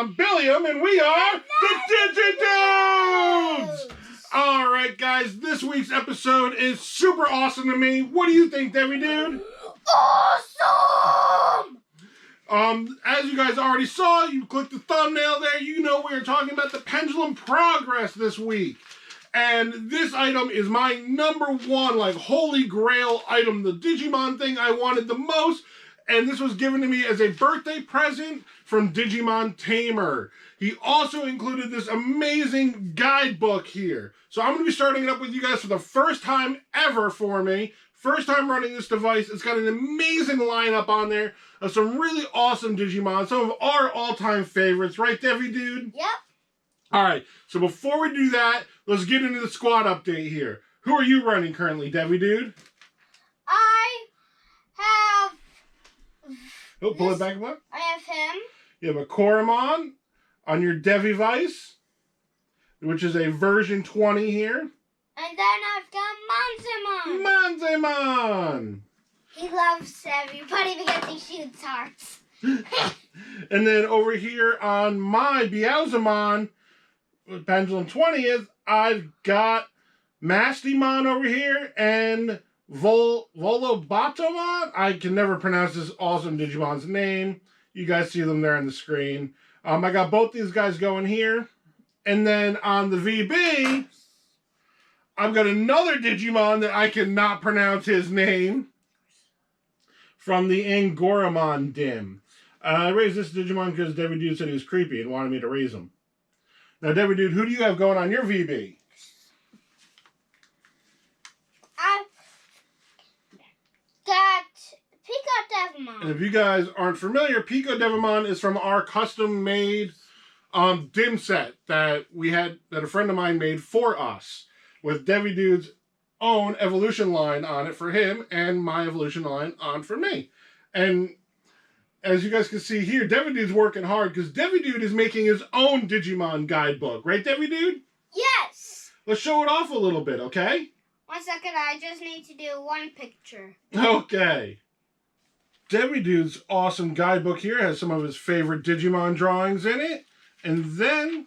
I'm Billiam, and we are the Digi-Dudes! Alright, guys, this week's episode is super awesome to me. What do you think, Dude? Awesome! As you guys already saw, you clicked the thumbnail there, you know we are talking about the Pendulum Progress this week. And this item is my number one, like, holy grail item, the Digimon thing I wanted the most. And this was given to me as a birthday present from Digimon Tamer. He also included this amazing guidebook here. So I'm going to be starting it up with you guys for the first time ever for me. First time running this device. It's got an amazing lineup on there of some really awesome Digimon. Some of our all-time favorites. Right, Dude? Yep. Alright, so before we do that, let's get into the squad update here. Who are you running currently, Dude? I have... Oh, pull it back up. I have him. You have a Coromon on your Device, which is a version 20 here. And then I've got Monzemon. Monzemon! He loves everybody because he shoots hearts. And then over here on my Beauzamon, Pendulum 20th, I've got Mastimon over here and Volobatomon. I can never pronounce this awesome Digimon's name. You guys see them there on the screen. I got both these guys going here. And then on the VB, I've got another Digimon that I cannot pronounce his name from the Angoramon Dim. I raised this Digimon because Dude said he was creepy and wanted me to raise him. Now, Dude, who do you have going on your VB? I've got Pico Devimon. And if you guys aren't familiar, Pico Devimon is from our custom-made dim set that a friend of mine made for us, with Dude's own evolution line on it for him and my evolution line on for me. And as you guys can see here, Dude's working hard because Dude is making his own Digimon guidebook. Right, Dude? Yes. Let's show it off a little bit, okay? 1 second, I just need to do one picture. Okay. Dude's awesome guidebook here has some of his favorite Digimon drawings in it. And then,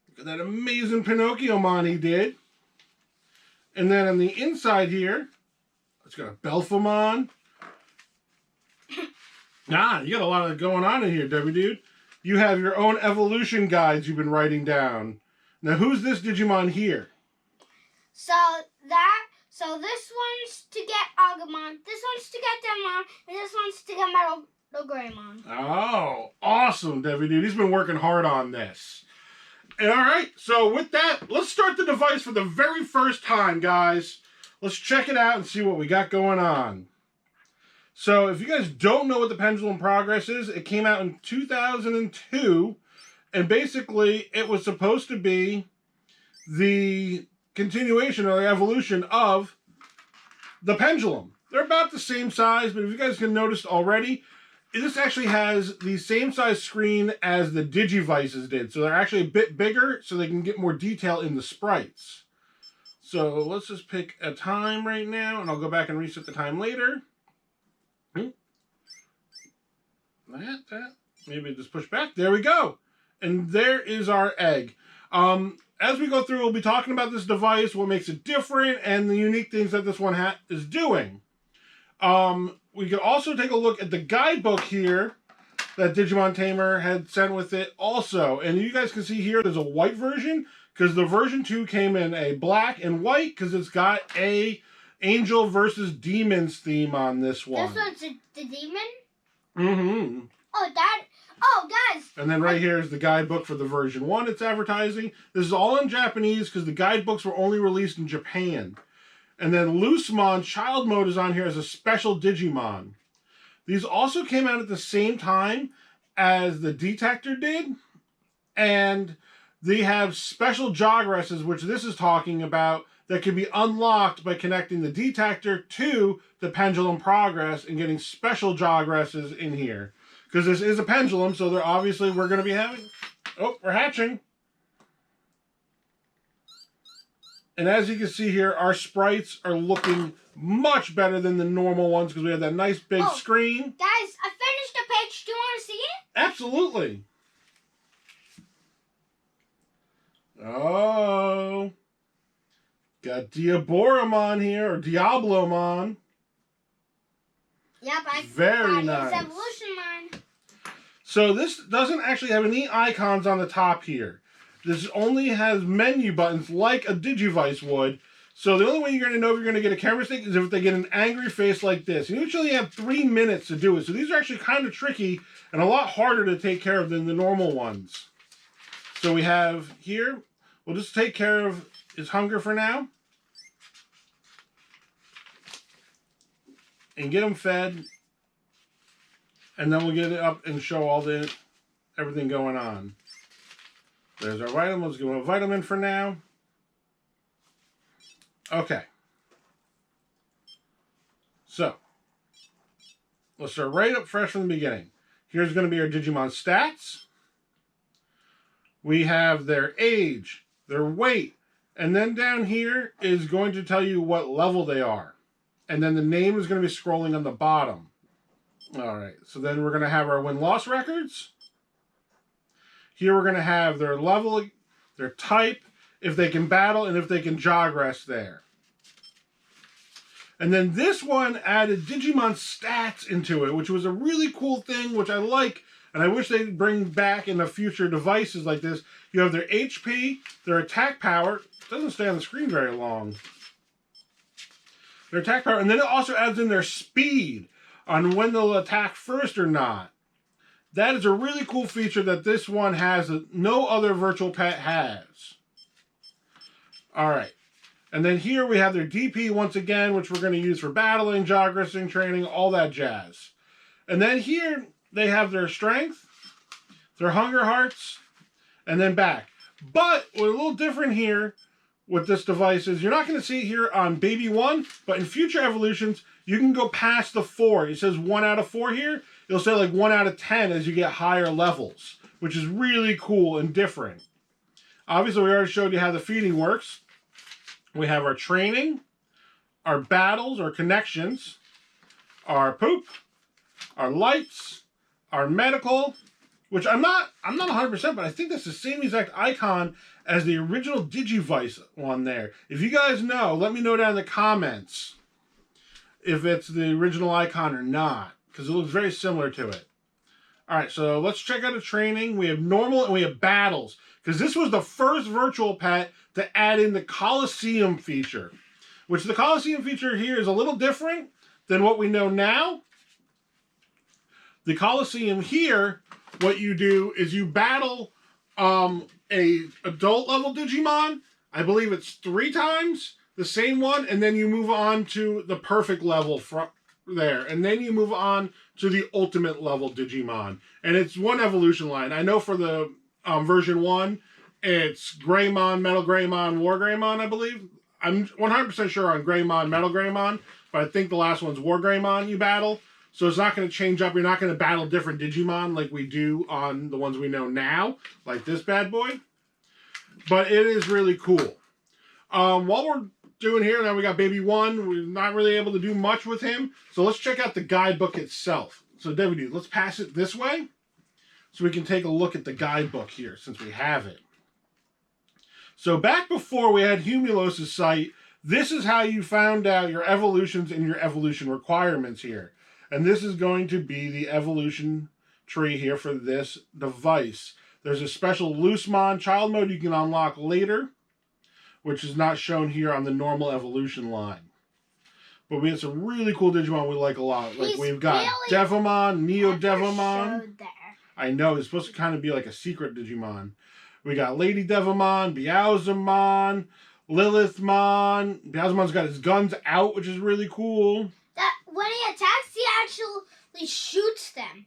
look at that amazing Pinocchiomon he did. And then on the inside here, it's got a Belphemon. You got a lot of going on in here, Dude. You have your own evolution guides you've been writing down. Now, who's this Digimon here? So this one's to get Agumon, this one's to get Demon, and this one's to get Metal Greymon. Oh, awesome, Dude. He's been working hard on this. And all right, so with that, let's start the device for the very first time, guys. Let's check it out and see what we got going on. So if you guys don't know what the Pendulum Progress is, it came out in 2002, and basically it was supposed to be the continuation or the evolution of the Pendulum. They're about the same size, but if you guys can notice already, this actually has the same size screen as the Digivices did. So they're actually a bit bigger so they can get more detail in the sprites. So let's just pick a time right now, and I'll go back and reset the time later. That. Maybe just push back. There we go. And there is our egg. As we go through, we'll be talking about this device, what makes it different, and the unique things that this one is doing. We can also take a look at the guidebook here that Digimon Tamer had sent with it also. And you guys can see here there's a white version because the version 2 came in a black and white because it's got a Angel versus Demons theme on this one. This one's the demon? Mm-hmm. Oh, guys. And then right here is the guidebook for the version 1 it's advertising. This is all in Japanese because the guidebooks were only released in Japan. And then Loosemon Child Mode is on here as a special Digimon. These also came out at the same time as the Detector did. And they have special Jogresses, which this is talking about, that can be unlocked by connecting the Detector to the Pendulum Progress and getting special Jogresses in here. Because this is a pendulum, so we're going to be having... Oh, we're hatching. And as you can see here, our sprites are looking much better than the normal ones because we have that nice big screen. Guys, I finished the page. Do you want to see it? Absolutely. Oh. Got Diaboromon here, or Diablomon. Yep, I Very got nice. his evolution line. So this doesn't actually have any icons on the top here. This only has menu buttons like a Digivice would. So the only way you're going to know if you're going to get a camera stick is if they get an angry face like this. You usually have 3 minutes to do it. So these are actually kind of tricky and a lot harder to take care of than the normal ones. So we have here, we'll just take care of his hunger for now. And get him fed. And then we'll get it up and show all the everything going on. There's our vitamin. Let's give him a vitamin for now. Okay. So, let's start right up fresh from the beginning. Here's going to be our Digimon stats. We have their age, their weight, and then down here is going to tell you what level they are. And then the name is going to be scrolling on the bottom. All right, so then we're going to have our win-loss records. Here we're going to have their level, their type, if they can battle, and if they can jog rest there. And then this one added Digimon stats into it, which was a really cool thing, which I like, and I wish they'd bring back in the future devices like this. You have their HP, their attack power. It doesn't stay on the screen very long. Their attack power, and then it also adds in their speed on when they'll attack first or not. That is a really cool feature that this one has that no other virtual pet has. Alright. And then here we have their DP once again, which we're going to use for battling, jog resting, training, all that jazz. And then here they have their strength, their hunger hearts, and then back. But what's a little different here with this device is you're not going to see it here on Baby 1, but in future evolutions, you can go past the 4. It says 1 out of 4 here. It'll say like 1 out of 10 as you get higher levels, which is really cool and different. Obviously, we already showed you how the feeding works. We have our training, our battles, our connections, our poop, our lights, our medical, which I'm not 100%, but I think that's the same exact icon as the original Digivice one there. If you guys know, let me know down in the comments if it's the original icon or not, because it looks very similar to it. All right, so let's check out the training. We have normal and we have battles, because this was the first virtual pet to add in the Coliseum feature, which the Coliseum feature here is a little different than what we know now. The Coliseum here, what you do is you battle a adult level Digimon. I believe it's 3 times the same one, and then you move on to the perfect level from there, and then you move on to the ultimate level Digimon, and it's one evolution line. I know for the version 1, it's Greymon, Metal Greymon, War Greymon, I believe. I'm 100% sure on Greymon, Metal Greymon, but I think the last one's War Greymon you battle. So it's not going to change up. You're not going to battle different Digimon like we do on the ones we know now, like this bad boy. But it is really cool. While we're doing here, now we got Baby 1. We're not really able to do much with him. So let's check out the guidebook itself. So Digi-Dudes, let's pass it this way so we can take a look at the guidebook here since we have it. So back before we had Humulos's site, this is how you found out your evolutions and your evolution requirements here. And this is going to be the evolution tree here for this device. There's a special Loosemon child mode you can unlock later, which is not shown here on the normal evolution line. But we have some really cool Digimon we like a lot. Like we've got really Devimon, Neo Devimon. I know, it's supposed to kind of be like a secret Digimon. We got Lady Devimon, Beauzomon, Lilithmon. Beauzomon's got his guns out, which is really cool. That when he attacks, he actually shoots them.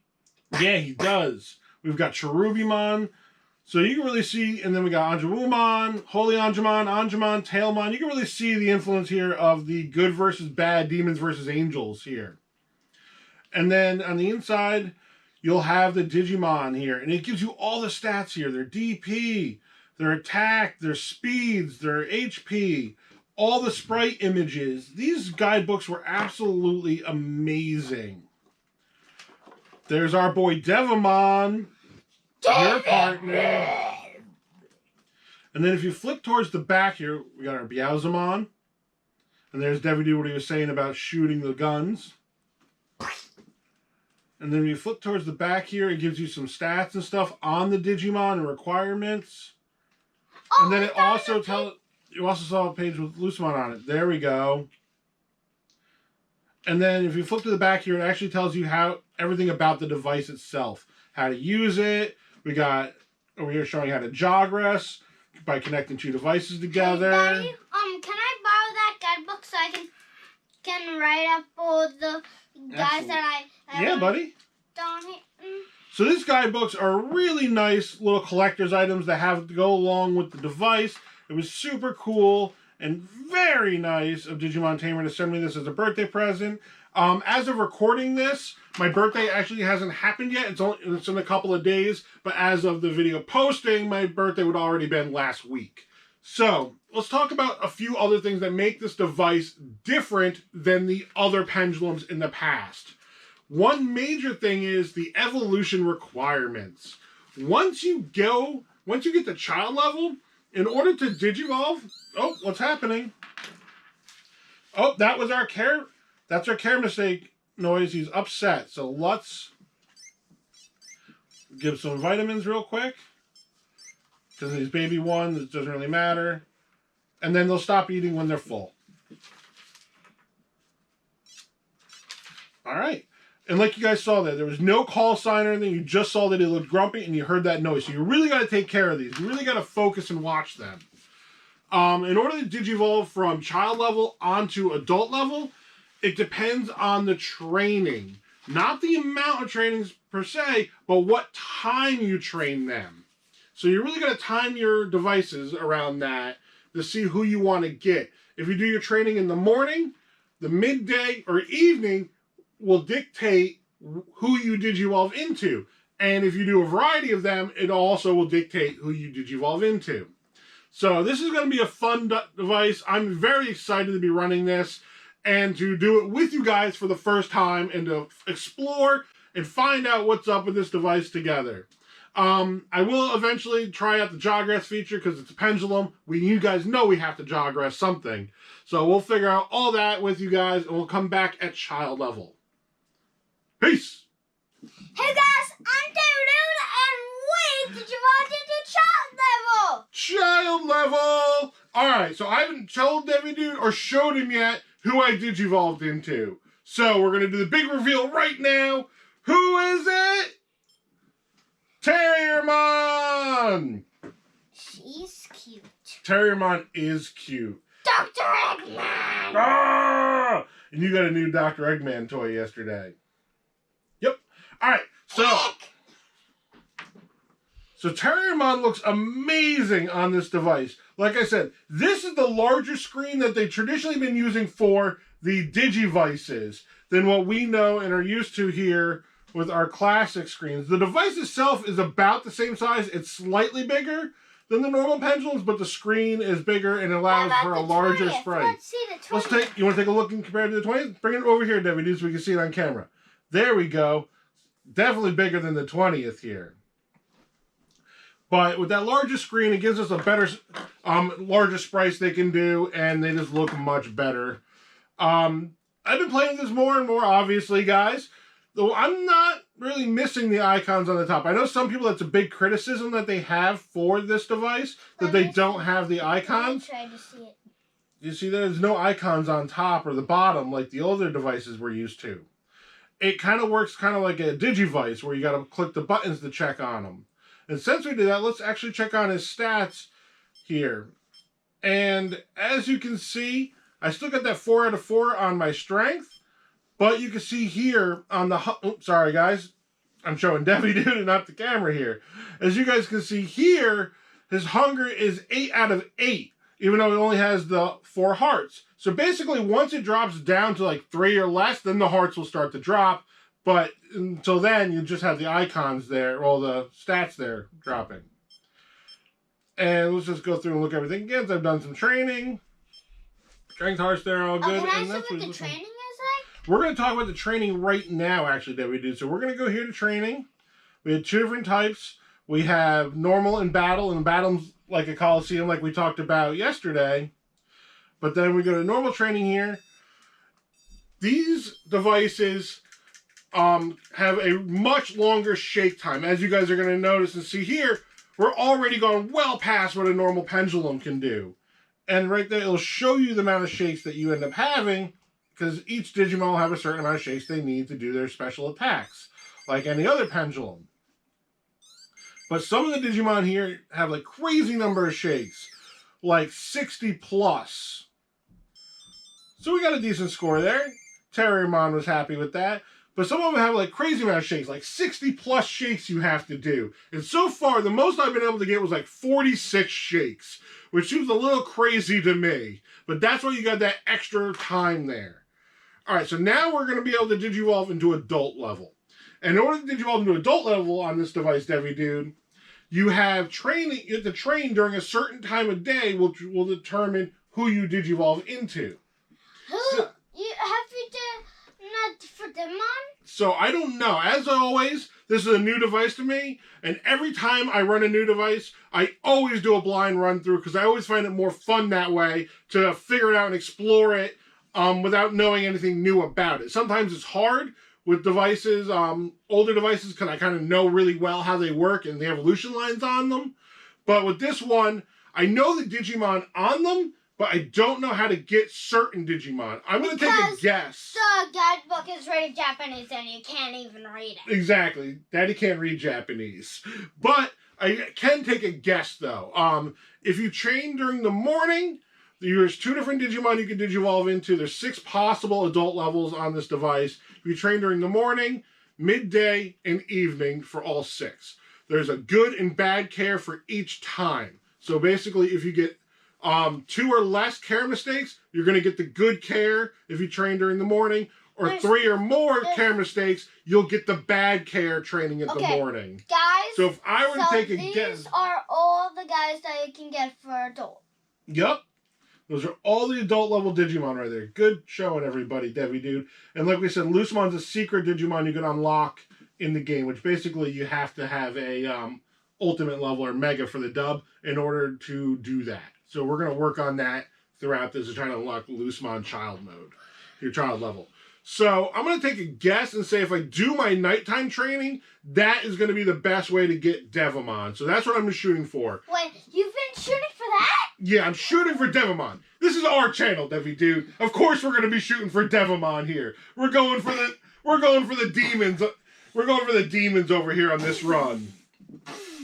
Yeah, he does. We've got Cherubimon. So you can really see, and then we got Anjumon, Holy Anjumon, Tailmon. You can really see the influence here of the good versus bad, demons versus angels here. And then on the inside, you'll have the Digimon here. And it gives you all the stats here. Their DP, their attack, their speeds, their HP, all the sprite images. These guidebooks were absolutely amazing. There's our boy Devimon, your partner. And And then if you flip towards the back here, we got our Biauzamon. And there's Devi what he was saying about shooting the guns. And then if you flip towards the back here, it gives you some stats and stuff on the Digimon and requirements. Oh, and then it also tells... You also saw a page with Lucemon on it. There we go. And then if you flip to the back here, it actually tells you everything about the device itself. How to use it. We got over here showing how to jogress by connecting two devices together. Hey, Daddy, can I borrow that guidebook so I can write up all the guys that I yeah, buddy. Donate? So these guidebooks are really nice little collector's items that have to go along with the device. It was super cool and very nice of Digimon Tamer to send me this as a birthday present. As of recording this, my birthday actually hasn't happened yet. It's in a couple of days, but as of the video posting, my birthday would already been last week. So let's talk about a few other things that make this device different than the other pendulums in the past. One major thing is the evolution requirements. Once you get to child level, in order to Digivolve... Oh, what's happening? Oh, that's our care mistake noise. He's upset. So let's give some vitamins real quick. Because he's baby one, it doesn't really matter. And then they'll stop eating when they're full. Alright. And like you guys saw there was no call sign or anything. You just saw that he looked grumpy and you heard that noise. So you really got to take care of these. You really got to focus and watch them. In order to Digivolve from child level onto adult level, it depends on the training. Not the amount of trainings per se, but what time you train them. So you really got to time your devices around that to see who you want to get. If you do your training in the morning, the midday, or evening will dictate who you Digivolve into. And if you do a variety of them, it also will dictate who you Digivolve into. So this is going to be a fun device. I'm very excited to be running this and to do it with you guys for the first time and to explore and find out what's up with this device together. I will eventually try out the jogress feature because it's a pendulum. You guys know we have to jogress something. So we'll figure out all that with you guys and we'll come back at child level. Peace! Hey guys, I'm David and we Digimon into child level! Child level! Alright, so I haven't told Digi-Dude or showed him yet who I Digivolved into. So we're going to do the big reveal right now. Who is it? Terriermon! She's cute. Terriermon is cute. Dr. Eggman! Ah! And you got a new Dr. Eggman toy yesterday. Yep. Alright, so Terriermon looks amazing on this device. Like I said, this is the larger screen that they've traditionally been using for the Digivices than what we know and are used to here with our classic screens. The device itself is about the same size. It's slightly bigger than the normal pendulums, but the screen is bigger and allows for a larger sprite. Let's see the 20th. You want to take a look and compare it to the 20th? Bring it over here, Digi-Dudes, so we can see it on camera. There we go. Definitely bigger than the 20th here. But with that larger screen, it gives us a better, larger sprites they can do, and they just look much better. I've been playing this more and more, obviously, guys. Though I'm not really missing the icons on the top. I know some people, that's a big criticism that they have for this device, that they don't have the icons. Try to see it. You see, there's no icons on top or the bottom like the older devices we're used to. It kind of works kind of like a Digivice, where you got to click the buttons to check on them. And since we did that, let's actually check on his stats here. And as you can see, I still got that 4 out of 4 on my strength. But you can see here on the... Oops, sorry, guys. I'm showing Digi-Dude and not the camera here. As you guys can see here, his hunger is 8 out of 8. Even though it only has the 4 hearts. So basically, once it drops down to like 3 or less, then the hearts will start to drop. But until then, you just have the icons there, all the stats there dropping. And let's just go through and look at everything again. So I've done some training. Strength hearts there, all good. Can I and see that's what the training is like? We're going to talk about the training right now, actually, that we do. So we're going to go here to training. We have 2 different types. We have normal and battle. And like a Coliseum like we talked about yesterday. But then we go to normal training here. These devices have a much longer shake time. As you guys are going to notice and see here, we're already gone well past what a normal pendulum can do. And right there, it'll show you the amount of shakes that you end up having, because each Digimon will have a certain amount of shakes they need to do their special attacks, like any other pendulum. But some of the Digimon here have like crazy number of shakes, like 60 plus. So we got a decent score there. Terriermon was happy with that. But some of them have like crazy amount of shakes, like 60 plus shakes you have to do. And so far, the most I've been able to get was like 46 shakes, which seems a little crazy to me. But that's why you got that extra time there. All right, so now we're going to be able to Digivolve into adult level. And in order to Digivolve into adult level on this device, Dude, you have training. You have to train during a certain time of day, which will determine who you Digivolve into. Have you done not for Digimon? So I don't know. As always, this is a new device to me, and every time I run a new device, I always do a blind run through because I always find it more fun that way to figure it out and explore it without knowing anything new about it. Sometimes it's hard with devices, older devices, because I kind of know really well how they work and the evolution lines on them. But with this one, I know the Digimon on them, but I don't know how to get certain Digimon. I'm going to take a guess. The guidebook is rated Japanese and you can't even read it. Exactly. Daddy can't read Japanese. But I can take a guess, though. If you train during the morning, there's 2 different Digimon you can Digivolve into. There's 6 possible adult levels on this device. If you train during the morning, midday, and evening for all 6. There's a good and bad care for each time. So basically, if you get 2 or less care mistakes, you're going to get the good care if you train during the morning, or 3 or more care mistakes, you'll get the bad care training in the morning. Guys, so if I were to take a guess... these are all the guys that you can get for adult. Yep. Those are all the adult level Digimon right there. Good showing, everybody, Dude. And like we said, Loosemon's a secret Digimon you can unlock in the game, which basically you have to have a ultimate level or mega for the dub in order to do that. So we're going to work on that throughout this to try to unlock Loosemon child mode, your child level. So I'm going to take a guess and say if I do my nighttime training, that is going to be the best way to get Devimon. So that's what I'm shooting for. Wait, you've been shooting for that? Yeah, I'm shooting for Devimon. This is our channel, Dude. Of course we're going to be shooting for Devimon here. We're going for the demons. We're going for the demons over here on this run.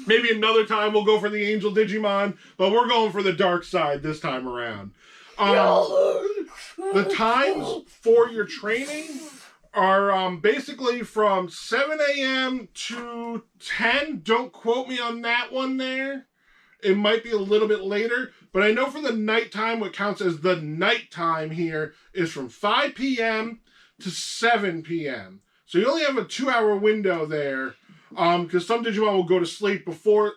Maybe another time we'll go for the Angel Digimon, but we're going for the dark side this time around. The times for your training are basically from 7 a.m. to 10. Don't quote me on that one there. It might be a little bit later, but I know for the nighttime, what counts as the nighttime here is from 5 p.m. to 7 p.m. So you only have a 2-hour window there. Because some Digimon will go to sleep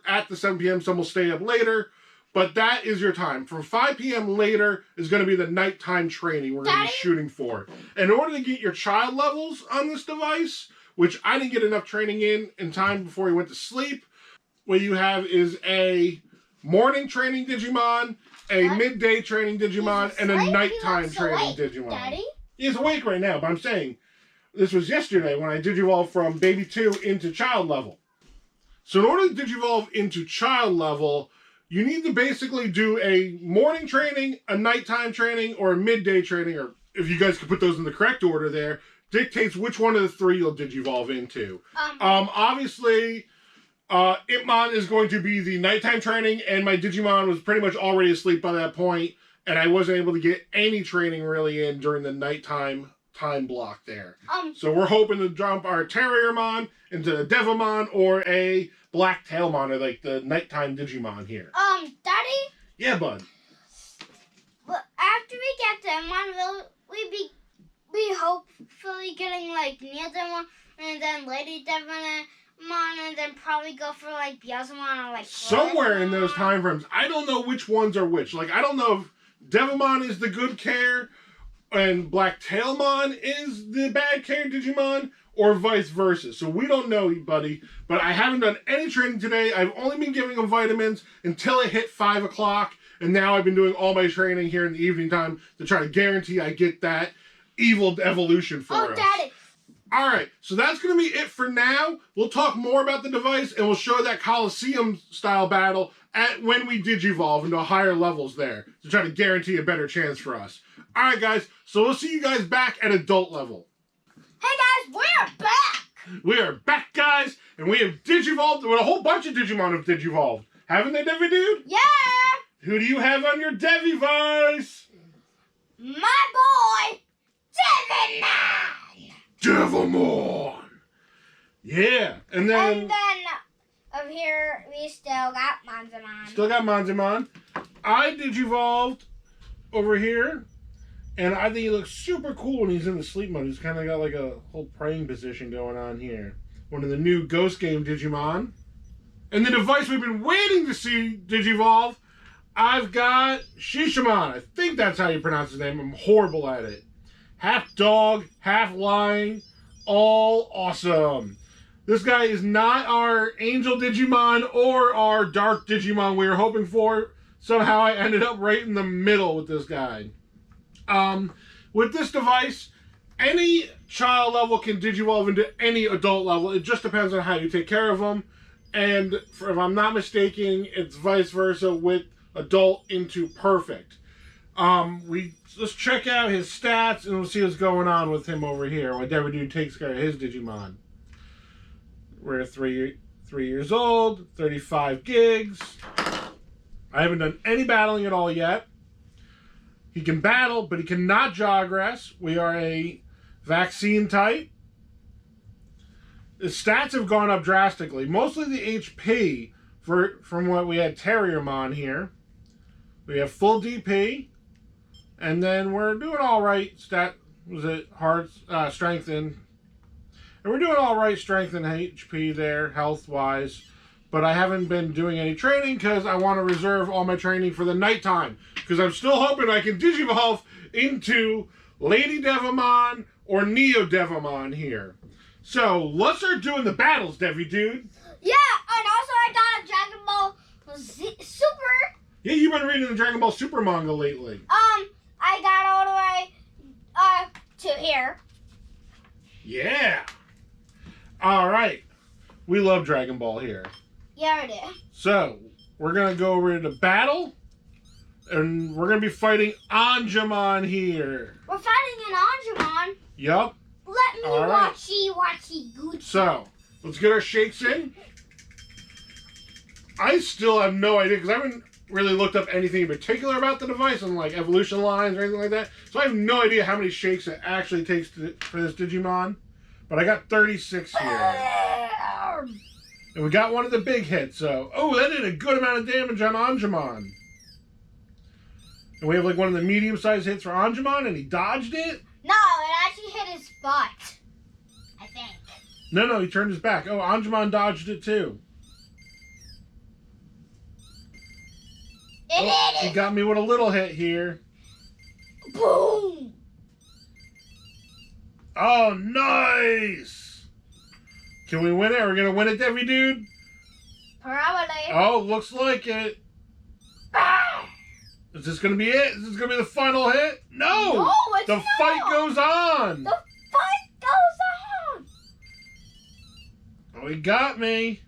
at the 7 p.m., some will stay up later, but that is your time. From 5 p.m. later is going to be the nighttime training we're going to be shooting for. In order to get your child levels on this device, which I didn't get enough training in time before he went to sleep, what you have is a morning training Digimon, a midday training Digimon, and a nighttime training Digimon. Daddy? He's awake right now, but I'm saying... This was yesterday when I Digivolved from Baby 2 into Child level. So in order to Digivolve into Child level, you need to basically do a morning training, a nighttime training, or a midday training, or if you guys could put those in the correct order there, dictates which one of the 3 you'll Digivolve into. Obviously, Itmon is going to be the nighttime training, and my Digimon was pretty much already asleep by that point, and I wasn't able to get any training really in during the nighttime time block there. So we're hoping to jump our Terriermon into the Devimon or a Black Tailmon, or like the nighttime Digimon here. Daddy? Yeah, bud. Well, after we get Devimon, will we be hopefully getting like Neil Devimon and then Lady Devimon and then probably go for like Beelzemon or like somewhere in those time frames. I don't know which ones are which. Like I don't know if Devimon is the good care and Black Tailmon is the bad character Digimon, or vice versa. So we don't know, buddy. But I haven't done any training today. I've only been giving him vitamins until it hit 5 o'clock. And now I've been doing all my training here in the evening time to try to guarantee I get that evil evolution for us. Daddy. Alright, so that's going to be it for now. We'll talk more about the device and we'll show that Coliseum-style battle when we Digivolve into higher levels there to try to guarantee a better chance for us. Alright, guys, so we'll see you guys back at adult level. Hey, guys, we're back! We are back, guys, and we have Digivolved. Well, a whole bunch of Digimon have Digivolved. Haven't they, Devi Dude? Yeah! Who do you have on your Devivice? My boy, Digimon! Devimon! Yeah, and then over here, we still got Monzamon. Still got Monzamon. I Digivolved over here, and I think he looks super cool when he's in the sleep mode. He's kind of got like a whole praying position going on here. One of the new Ghost Game Digimon. And the device we've been waiting to see Digivolve, I've got Shishamon. I think that's how you pronounce his name. I'm horrible at it. Half dog, half lion, all awesome. This guy is not our Angel Digimon or our Dark Digimon we were hoping for. Somehow I ended up right in the middle with this guy. With this device, any child level can Digivolve into any adult level. It just depends on how you take care of them. And if I'm not mistaken, it's vice versa with adult into perfect. Let's check out his stats and we'll see what's going on with him over here while Digidude takes care of his Digimon. We're 3 years old, 35 gigs. I haven't done any battling at all yet. He can battle, but he cannot Jogress. We are a vaccine type. His stats have gone up drastically. Mostly the HP from what we had Terriermon here. We have full DP. And then we're doing all right. Strength and we're doing all right strength and HP there, health-wise. But I haven't been doing any training because I want to reserve all my training for the nighttime. Because I'm still hoping I can Digivolve into Lady Devimon or Neo Devimon here. So, let's start doing the battles, Devi Dude. Yeah, and also I got a Dragon Ball Super. Yeah, you've been reading the Dragon Ball Super manga lately. I got all the way to here. Yeah. All right. We love Dragon Ball here. Yeah, I did. So, we're going to go over to battle. And we're going to be fighting Anjumon here. We're fighting an Anjumon. Yup. Let me All right. watchy Gucci. So, let's get our shakes in. I still have no idea because I haven't really looked up anything in particular about the device and like evolution lines or anything like that. So I have no idea how many shakes it actually takes for this Digimon. But I got 36 here. And we got one of the big hits. So, oh, that did a good amount of damage on Anjumon. And we have like one of the medium-sized hits for Anjumon and he dodged it. No, it actually hit his butt, I think. No, he turned his back. Oh, Anjumon dodged it too. He got me with a little hit here. Boom! Oh, nice! Can we win it? Are we going to win it, Devi Dude? Probably. Oh, looks like it. Ah! Is this going to be it? Is this going to be the final hit? No! No, it's the not. fight goes on! The fight goes on! Oh, he got me.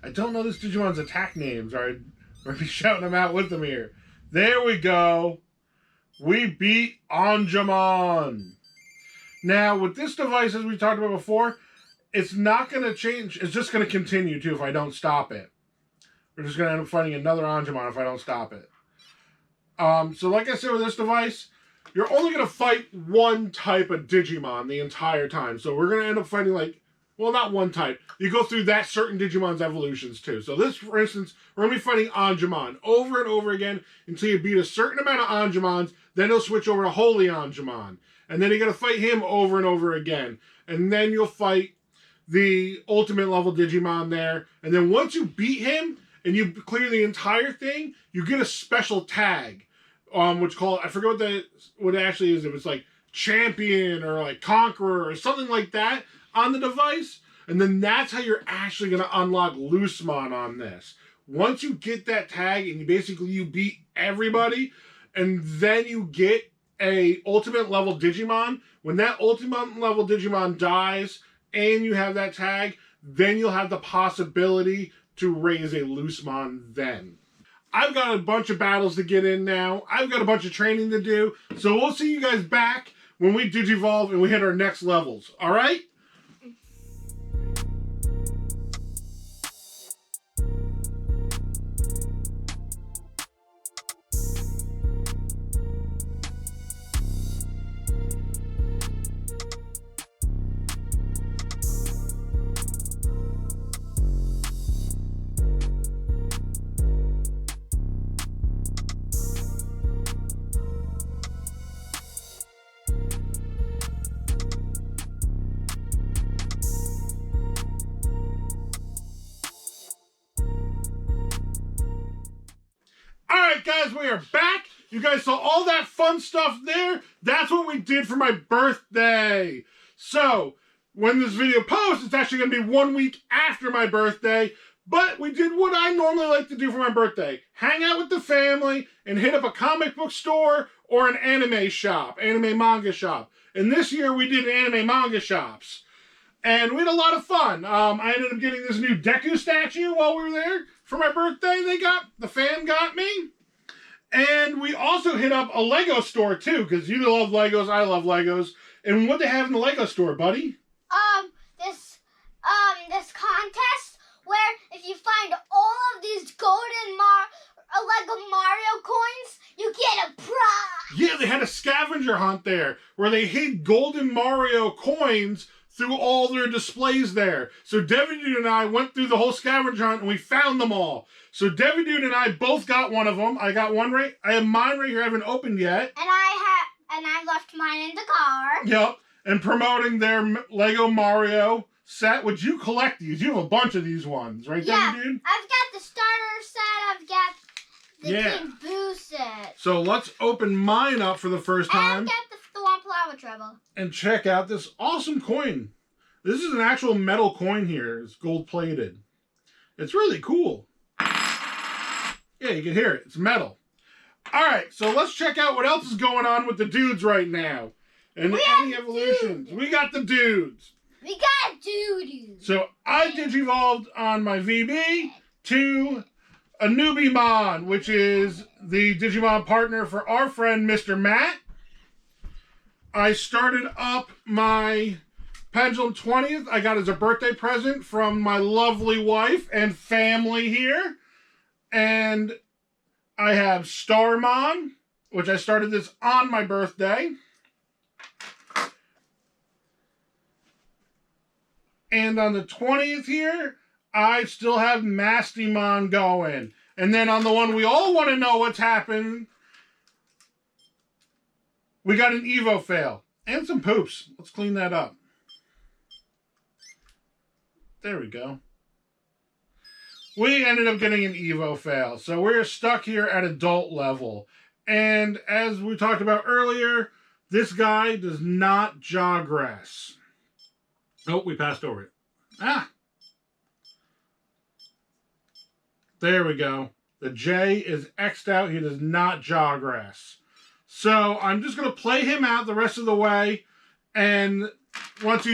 I don't know this Digimon's attack names, or I'd be shouting them out with them here. There we go. We beat Anjumon. Now, with this device, as we talked about before, it's not going to change. It's just going to continue, too, if I don't stop it. We're just going to end up fighting another Anjumon if I don't stop it. So like I said with this device, you're only going to fight one type of Digimon the entire time. So we're going to end up fighting like, well, not one type. You go through that certain Digimon's evolutions too. So this, for instance, we're going to be fighting Anjumon over and over again until you beat a certain amount of Anjumons. Then he'll switch over to Holy Anjumon. And then you're going to fight him over and over again. And then you'll fight the ultimate level Digimon there. And then once you beat him and you clear the entire thing, you get a special tag. which I forget what it actually is. It was like champion or like conqueror or something like that on the device. And then that's how you're actually going to unlock Loosemon on this. Once you get that tag and you beat everybody, and then you get a ultimate level Digimon, when that ultimate level Digimon dies and you have that tag, then you'll have the possibility to raise a Loosemon then. I've got a bunch of battles to get in now. I've got a bunch of training to do. So we'll see you guys back when we Digivolve and we hit our next levels. All right? Alright guys, we are back. You guys saw all that fun stuff there. That's what we did for my birthday. So, when this video posts, it's actually going to be 1 week after my birthday. But we did what I normally like to do for my birthday. Hang out with the family and hit up a comic book store or an anime shop, anime manga shop. And this year we did anime manga shops. And we had a lot of fun. I ended up getting this new Deku statue while we were there for my birthday. The fam got me. And we also hit up a Lego store too, because you love Legos, I love Legos. And what they have in the Lego store, buddy? This contest where if you find all of these golden Lego Mario coins, you get a prize. Yeah, they had a scavenger hunt there where they hid golden Mario coins through all their displays there. So Digidude and I went through the whole scavenger hunt and we found them all. So Digidude and I both got one of them. I got one I have mine right here. I haven't opened yet. And I left mine in the car. Yep. And promoting their Lego Mario set. Would you collect these? You have a bunch of these ones, right, yeah, Digidude? I've got the starter set. I've got the King Boo set. So let's open mine up for the first time. And I've got the Thwomp Lava Trouble. And check out this awesome coin. This is an actual metal coin here. It's gold plated. It's really cool. Yeah, you can hear it. It's metal. Alright, so let's check out what else is going on with the dudes right now. And any evolutions. We got the dudes. We got Digi-Dudes. So I Digivolved on my VB to a Newbie-mon, which is the Digimon partner for our friend Mr. Matt. I started up my Pendulum 20th. I got as a birthday present from my lovely wife and family here. And I have Starmon, which I started this on my birthday. And on the 20th here, I still have Mastimon going. And then on the one we all want to know what's happened, we got an Evo fail. And some poops. Let's clean that up. There we go. We ended up getting an Evo fail. So we're stuck here at adult level. And as we talked about earlier, this guy does not jawgrass. Oh, we passed over it. Ah! There we go. The J is X'd out. He does not jawgrass. So I'm just going to play him out the rest of the way. And once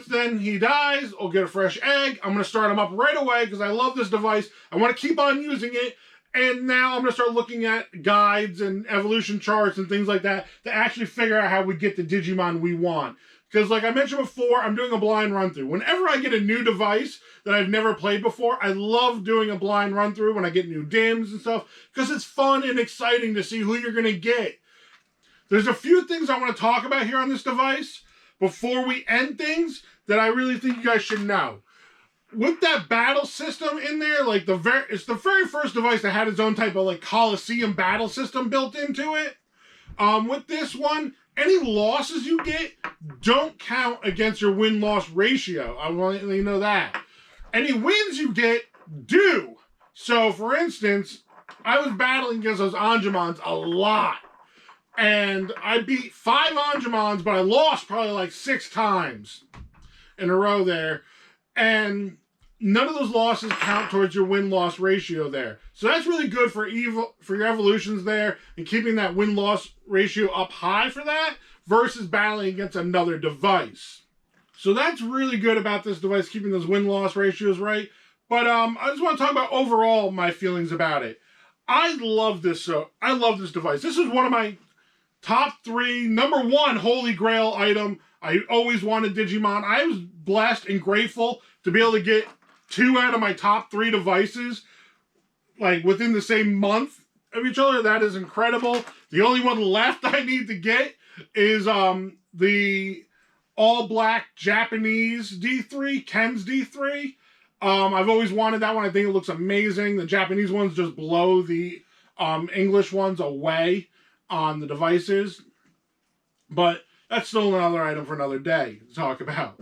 then he dies, I'll get a fresh egg. I'm going to start him up right away because I love this device. I want to keep on using it. And now I'm going to start looking at guides and evolution charts and things like that to actually figure out how we get the Digimon we want. Because like I mentioned before, I'm doing a blind run through. Whenever I get a new device that I've never played before, I love doing a blind run through when I get new DIMs and stuff. Because it's fun and exciting to see who you're going to get. There's a few things I want to talk about here on this device before we end things that I really think you guys should know. With that battle system in there, like it's the very first device that had its own type of like Coliseum battle system built into it. With this one, any losses you get don't count against your win-loss ratio. I want to let you know that. Any wins you get do. So, for instance, I was battling against those Angemons a lot. And I beat 5 Angemons, but I lost probably like 6 times in a row there. And none of those losses count towards your win-loss ratio there. So that's really good for your evolutions there and keeping that win-loss ratio up high for that versus battling against another device. So that's really good about this device, keeping those win-loss ratios right. But I just want to talk about overall my feelings about it. I love this device. This is one of my top 3, number 1 holy grail item. I always wanted Digimon. I was blessed and grateful to be able to get 2 out of my top 3 devices like within the same month of each other. That is incredible. The only one left I need to get is the all black Japanese D3, Ken's D3. I've always wanted that one. I think it looks amazing. The Japanese ones just blow the English ones away on the devices. But that's still another item for another day to talk about.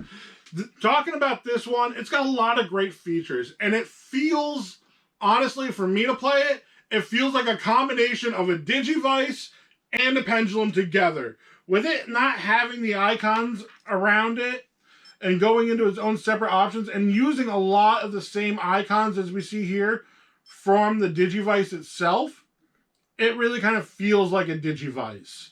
Talking about this one, it's got a lot of great features. And it feels, honestly, for me to play it, it feels like a combination of a Digivice and a Pendulum together. With it not having the icons around it, and going into its own separate options and using a lot of the same icons as we see here from the Digivice itself, it really kind of feels like a Digivice.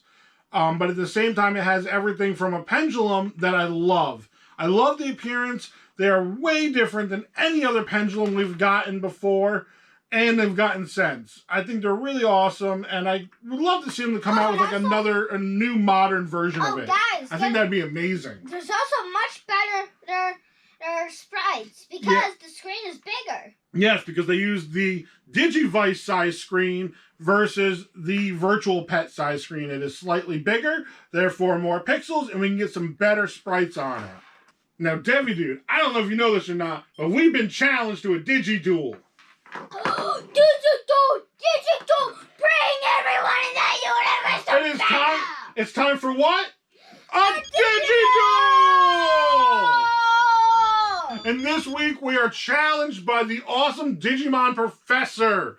But at the same time, it has everything from a Pendulum that I love. I love the appearance. They are way different than any other Pendulum we've gotten before and they've gotten since. I think they're really awesome, and I would love to see them come out with like a new modern version of it. Guys, I think that'd be amazing. There's also much better sprites because the screen is bigger. Yes, because they use the Digivice size screen versus the virtual pet size screen. It is slightly bigger, therefore more pixels, and we can get some better sprites on it. Now, Devi-Dude, I don't know if you know this or not, but we've been challenged to a Digi-duel. Digi-duel! Bring everyone in the universe to It is time. It's time for what? A Digi-duel! And this week we are challenged by the awesome Digimon Professor.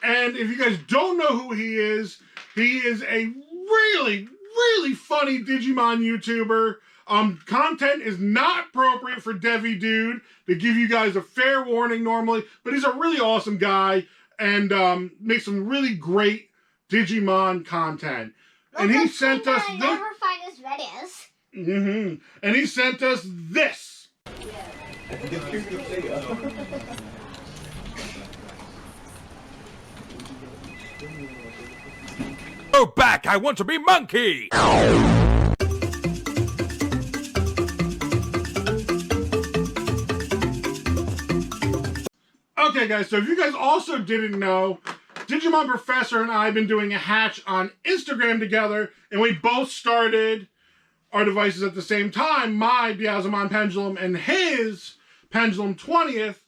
And if you guys don't know who he is a really, really funny Digimon YouTuber. Content is not appropriate for Devi-Dude, to give you guys a fair warning normally, but he's a really awesome guy and makes some really great Digimon content. And he sent us this. Never find as videos. And he sent us this. Go back! I want to be monkey! Okay, guys, so if you guys also didn't know, Digimon Professor and I have been doing a hatch on Instagram together, and we both started our devices at the same time, my Biazamon Pendulum and his Pendulum 20th,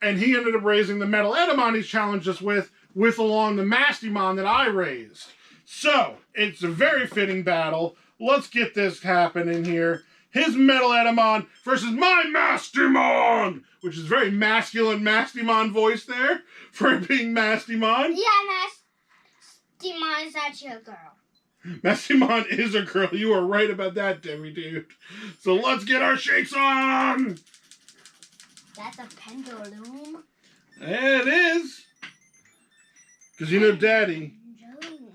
and he ended up raising the Metal Edamon he's challenged us with along the Mastimon that I raised. So, it's a very fitting battle. Let's get this happening here. His Metal Edamon versus my Mastimon, which is very masculine Mastimon voice there for it being Mastimon. Yeah, Mastimon is actually a girl. Mastimon is a girl. You are right about that, Devi-Dude. So let's get our shakes on. That's a pendulum. It is. Because you know, Daddy,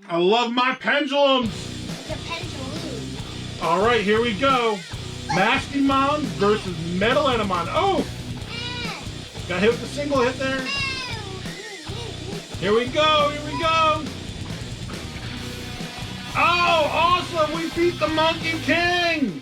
I love my pendulums. It's a pendulum. All right, here we go. Mastimon versus Metal Edamon. Oh! Got hit with the single hit there. Here we go, here we go. Oh, awesome! We beat the Monkey King!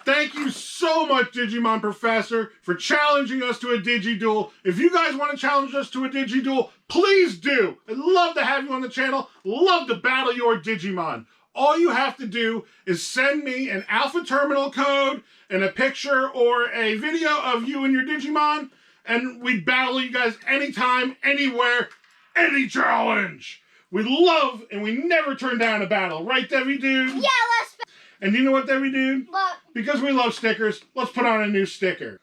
Thank you so much, Digimon Professor, for challenging us to a Digi-duel. If you guys want to challenge us to a Digi-duel, please do. I'd love to have you on the channel. Love to battle your Digimon. All you have to do is send me an Alpha Terminal code and a picture or a video of you and your Digimon, and we battle you guys anytime, anywhere, any challenge. We love and we never turn down a battle. Right, Devi-Dude? Yeah, let's... And you know what, Devi-Dude? What? Because we love stickers, let's put on a new sticker.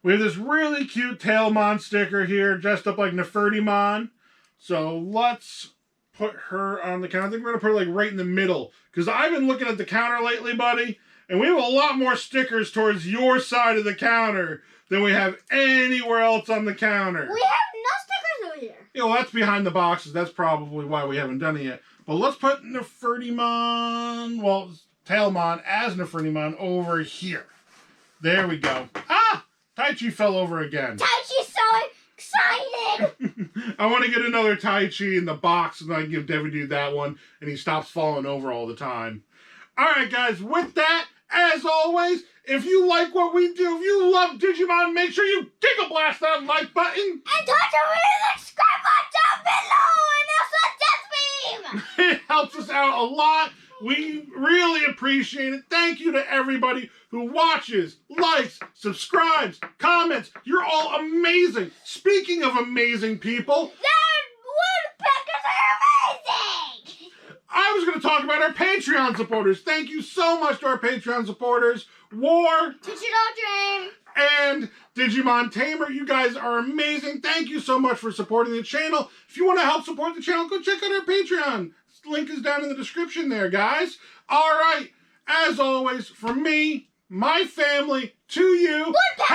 We have this really cute Tailmon sticker here, dressed up like Nefertimon. So let's put her on the counter. I think we're going to put her like right in the middle. Because I've been looking at the counter lately, buddy. And we have a lot more stickers towards your side of the counter than we have anywhere else on the counter. We have no stickers over here. Yeah, well, that's behind the boxes. That's probably why we haven't done it yet. But let's put Nefertimon, well, Tailmon as Nefertimon over here. There we go. Ah! Taichi fell over again. Taichi's so excited. I want to get another Taichi in the box and I can give Digidude that one and he stops falling over all the time. Alright guys, with that, as always, if you like what we do, if you love Digimon, make sure you Giga Blast that like button. And touch the subscribe button down below and also Death Beam. It helps us out a lot. We really appreciate it. Thank you to everybody who watches, likes, subscribes, comments. You're all amazing. Speaking of amazing people, Woodpeckers are amazing. I was going to talk about our Patreon supporters. Thank you so much to our Patreon supporters. War, Digital Dream, and Digimon Tamer. You guys are amazing. Thank you so much for supporting the channel. If you want to help support the channel, go check out our Patreon. Link is down in the description there, guys. All right. As always, from me, my family, to you, Woodpecker!